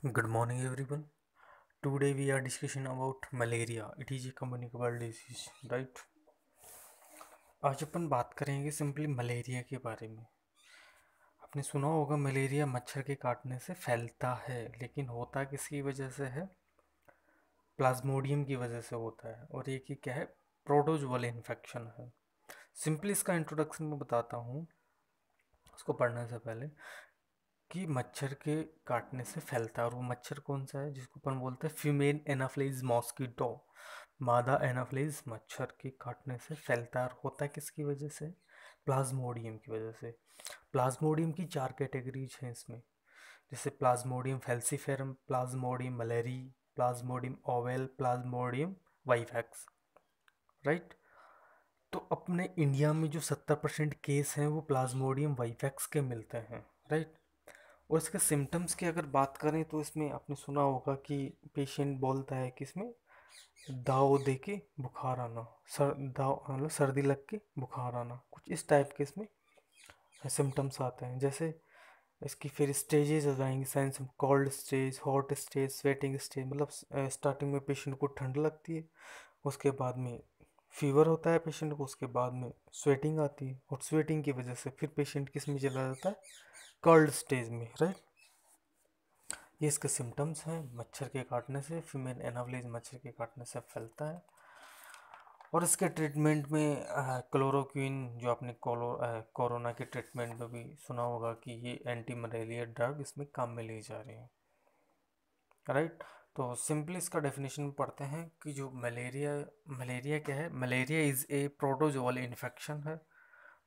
Good morning, everyone. Today we are discussing about malaria. It is a communicable disease, right? आज अपन बात करेंगे simply malaria के बारे में। आपने सुना होगा मलेरिया मच्छर के काटने से फैलता है, लेकिन होता किसकी वजह से है? प्लाज्मोडियम की वजह से होता है। और ये क्या है? प्रोटोजोअल इन्फेक्शन है। सिंपली इसका इंट्रोडक्शन मैं बताता हूँ उसको पढ़ने से पहले कि मच्छर के काटने से फैलता है। और वो मच्छर कौन सा है जिसको अपन बोलते हैं फीमेल एनाफ्लेज मॉस्किटो। मादा एनाफ्लेज मच्छर के काटने से फैलता है। और होता है किसकी वजह से? प्लाज्मोडियम की वजह से। प्लाज्मोडियम की 4 कैटेगरीज हैं इसमें, जैसे Plasmodium falciparum, Plasmodium malariae, Plasmodium oval, Plasmodium vivax, right. तो अपने इंडिया में जो 70% केस हैं वो प्लाज्मोडियम वाइवैक्स के मिलते हैं, राइट। और इसके सिम्टम्स की अगर बात करें तो इसमें आपने सुना होगा कि पेशेंट बोलता है कि इसमें दाव दे के बुखार आना, दाव मतलब सर्दी लग के बुखार आना, कुछ इस टाइप के इसमें सिम्टम्स आते हैं। जैसे इसकी फिर स्टेजेस हो जाएंगी, science cold stage, hot stage, sweating stage. मतलब स्टार्टिंग में पेशेंट को ठंड लगती है, उसके बाद में फीवर होता है पेशेंट को, उसके बाद में स्वेटिंग आती है, और स्वेटिंग की वजह से फिर पेशेंट किस में चला जाता है? कोल्ड स्टेज में, राइट। ये इसके सिम्टम्स हैं मच्छर के काटने से। फीमेल एनाफ्लीज मच्छर के काटने से फैलता है। और इसके ट्रीटमेंट में क्लोरोक्विन, जो आपने कोरोना के ट्रीटमेंट में भी सुना होगा कि ये एंटी मलेरिया ड्रग इसमें काम में ली जा रही है, राइट। तो सिंपली इसका डेफिनेशन पढ़ते हैं कि जो मलेरिया मलेरिया क्या है? Malaria is a protozoal infection है।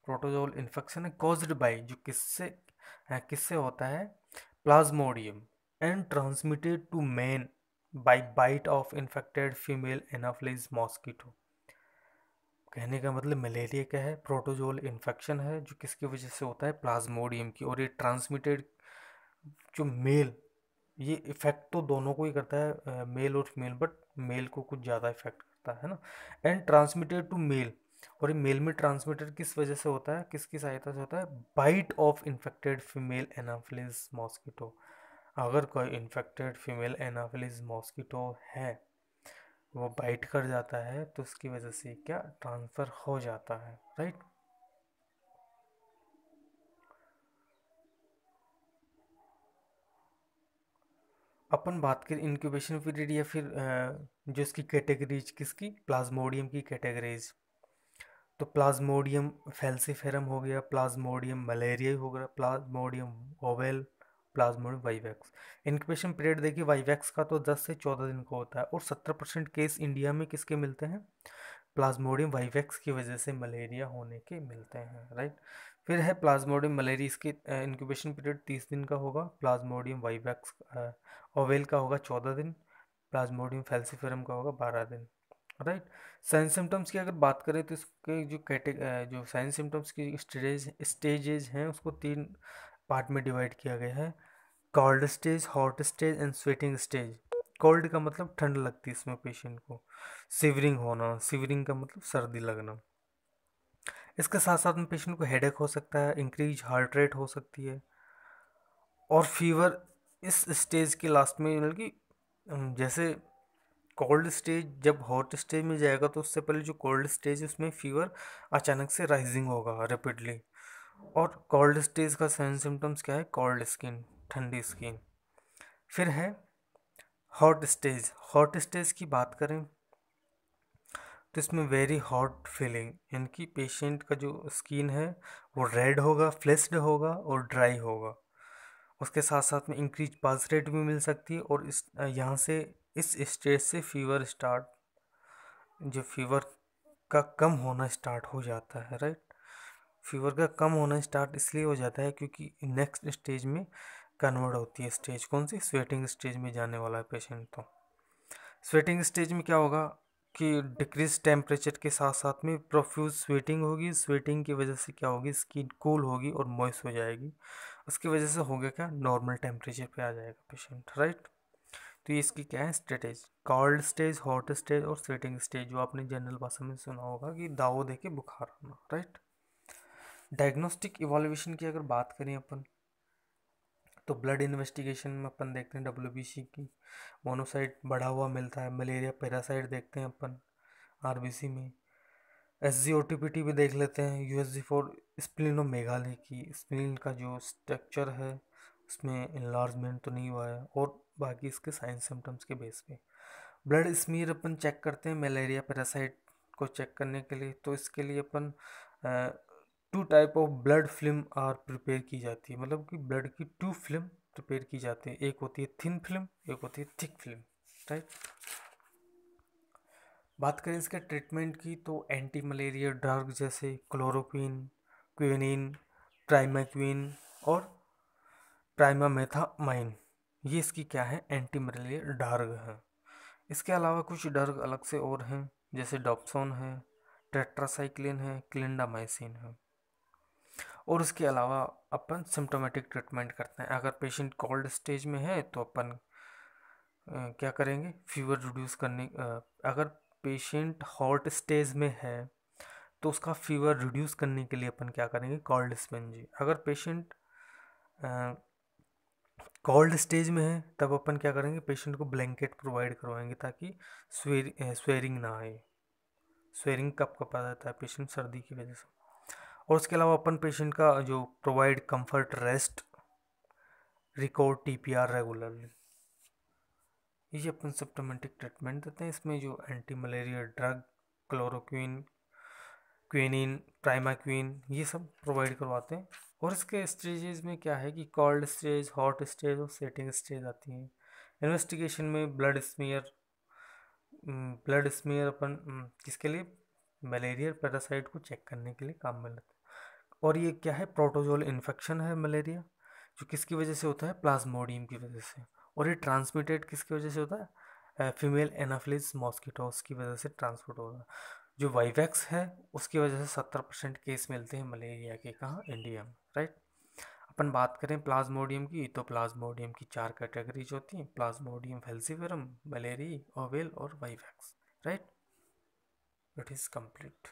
प्रोटोजोअल इन्फेक्शन है कॉज्ड बाय, जो किससे होता है? Plasmodium, and transmitted to man by bite of infected female anopheles mosquito. कहने का मतलब मलेरिया क्या है? प्रोटोजोअल इन्फेक्शन है जो किसकी वजह से होता है? प्लाज्मोडियम की। और ये ट्रांसमिटेड जो मेल, ये इफेक्ट तो दोनों को ही करता है, मेल और फीमेल, बट मेल को कुछ ज़्यादा इफेक्ट करता है ना। एंड ट्रांसमिटेड टू मेल, और ये मेल में ट्रांसमिटेड किस वजह से होता है, किसकी सहायता से होता है? Bite of infected female anopheles mosquito. अगर कोई इन्फेक्टेड फीमेल एनाफिलिस मॉस्किटो है, वो बाइट कर जाता है, तो उसकी वजह से क्या ट्रांसफ़र हो जाता है, राइट। अपन बात करें इंक्यूबेशन पीरियड या फिर जो इसकी कैटेगरीज, किसकी? प्लाज्मोडियम की कैटेगरीज। तो प्लाज्मोडियम फैल्सीफेरम हो गया, प्लाज्मोडियम मलेरिया हो गया, Plasmodium oval, Plasmodium vivax. Incubation period देखिए वाइवैक्स का तो 10 से 14 दिन का होता है। और 70% केस इंडिया में किसके मिलते हैं? प्लाज्मोडियम वाइवैक्स की वजह से मलेरिया होने के मिलते हैं, राइट। फिर है प्लाज्मोडियम मलेरिया, इसकी इंक्यूबेशन पीरियड 30 दिन का होगा। प्लाज्मोडियम वाइवैक्स ओवेल का होगा 14 दिन। प्लाज्मोडियम फैल्सीफेरम का होगा 12 दिन, राइट। साइंस सिम्टम्स की अगर बात करें तो इसके जो साइंस सिम्टम्स की स्टेजेज हैं उसको 3 पार्ट में डिवाइड किया गया है: cold stage, hot stage and sweating stage. Cold का मतलब ठंड लगती है इसमें पेशेंट को। सिवरिंग होना, सिवरिंग का मतलब सर्दी लगना। इसके साथ साथ में पेशेंट को हेडेक हो सकता है, इंक्रीज हार्ट रेट हो सकती है, और फीवर इस स्टेज के लास्ट में, मतलब कि जैसे कोल्ड स्टेज जब हॉट स्टेज में जाएगा तो उससे पहले जो कोल्ड स्टेज है उसमें फीवर अचानक से राइजिंग होगा रैपिडली। और कोल्ड स्टेज का साइन सिम्टम्स क्या है? कोल्ड स्किन, ठंडी स्किन। फिर है हॉट स्टेज। हॉट स्टेज की बात करें तो इसमें वेरी हॉट फीलिंग, यानी कि पेशेंट का जो स्किन है वो रेड होगा, फ्लेस्ड होगा और ड्राई होगा। उसके साथ साथ में इंक्रीज पल्स रेट भी मिल सकती है। और इस यहाँ से इस स्टेज से फीवर स्टार्ट, जो फीवर का कम होना स्टार्ट हो जाता है, राइट। फीवर का कम होना स्टार्ट इसलिए हो जाता है क्योंकि नेक्स्ट स्टेज में कन्वर्ट होती है। स्टेज कौन सी? स्वेटिंग स्टेज में जाने वाला है पेशेंट। तो स्वेटिंग स्टेज में क्या होगा कि डिक्रीज टेम्परेचर के साथ साथ में प्रोफ्यूज स्वेटिंग होगी। स्वेटिंग की वजह से क्या होगी? स्किन कूल होगी और मॉइस्ट हो जाएगी। उसकी वजह से हो गया क्या? नॉर्मल टेम्परेचर पे आ जाएगा पेशेंट, राइट। तो ये इसकी क्या है states? Cold stage, hot stage और स्वेटिंग स्टेज, जो आपने जनरल भाषा में सुना होगा कि दाव दे के बुखार आना, राइट। डायग्नोस्टिक इवोल्यूशन की अगर बात करें अपन, तो ब्लड इन्वेस्टिगेशन में अपन देखते हैं WBC की मोनोसाइट बढ़ा हुआ मिलता है। मलेरिया पैरासाइट देखते हैं अपन RBC में। SGOTPT भी देख लेते हैं, USG फॉर स्प्लीनोमेगाली की, स्प्लीन का जो स्ट्रक्चर है उसमें इनलार्जमेंट तो नहीं हुआ है, और बाकी इसके साइंस सिम्टम्स के बेस पे। ब्लड स्मीयर अपन चेक करते हैं मलेरिया पैरासाइट को चेक करने के लिए। तो इसके लिए अपन 2 type of blood film are prepare की जाती है, मतलब कि ब्लड की 2 फिल्म प्रिपेयर की जाती है। एक होती है थिन फिल्म, एक होती है थिक फिल्म, राइट। बात करें इसके ट्रीटमेंट की, तो एंटी मलेरिया ड्रग जैसे क्लोरोक्विन, क्विनिन, प्राइमाक्विन और प्राइमामेथामाइन, ये इसकी क्या है, एंटी मलेरिया ड्रग है। इसके अलावा कुछ ड्रग अलग से और हैं, जैसे डॉप्सोन है, टेट्रासाइक्लिन है, क्लिंडामाइसिन है। और इसके अलावा अपन सिम्टोमेटिक ट्रीटमेंट करते हैं। अगर पेशेंट कोल्ड स्टेज में है तो अपन क्या करेंगे, फीवर रिड्यूस करने, अगर पेशेंट हॉट स्टेज में है तो उसका फीवर रिड्यूस करने के लिए अपन क्या करेंगे, कोल्ड स्पंज। अगर पेशेंट कोल्ड स्टेज में है तब अपन क्या करेंगे, पेशेंट को ब्लैंकेट प्रोवाइड करवाएंगे ताकि स्वेरिंग ना आए। स्वेरिंग कब कब आ जाता है, पेशेंट सर्दी की वजह से। और उसके अलावा अपन पेशेंट का जो provide comfort, rest, record TPR regularly, ये अपन सिम्टोमेटिक ट्रीटमेंट देते हैं। इसमें जो anti malaria drug, chloroquine, quinine, primaquine, ये सब प्रोवाइड करवाते हैं। और इसके स्टेजेस में क्या है कि कोल्ड स्टेज, हॉट स्टेज और सेटिंग स्टेज आती हैं। इन्वेस्टिगेशन में ब्लड स्मीयर अपन किसके लिए, मलेरिया पैरासाइट को चेक करने के लिए काम में लेते हैं। और ये क्या है, प्रोटोजोल इन्फेक्शन है मलेरिया, जो किसकी वजह से होता है, प्लाज्मोडियम की वजह से। और ये ट्रांसमिटेड किसकी वजह से होता है, फीमेल एनाफिलिस मॉस्किटोस की वजह से ट्रांसमिट होता है। जो वाइवैक्स है उसकी वजह से 70% केस मिलते हैं मलेरिया के, कहाँ, इंडिया में, राइट। अपन बात करें प्लाज्मोडियम की, तो प्लाज्मोडियम की 4 कैटेगरीज होती हैं, प्लाज्मोडियम फैल्सीफेरम, मलेरी, ओवेल और vivax, right. It is complete.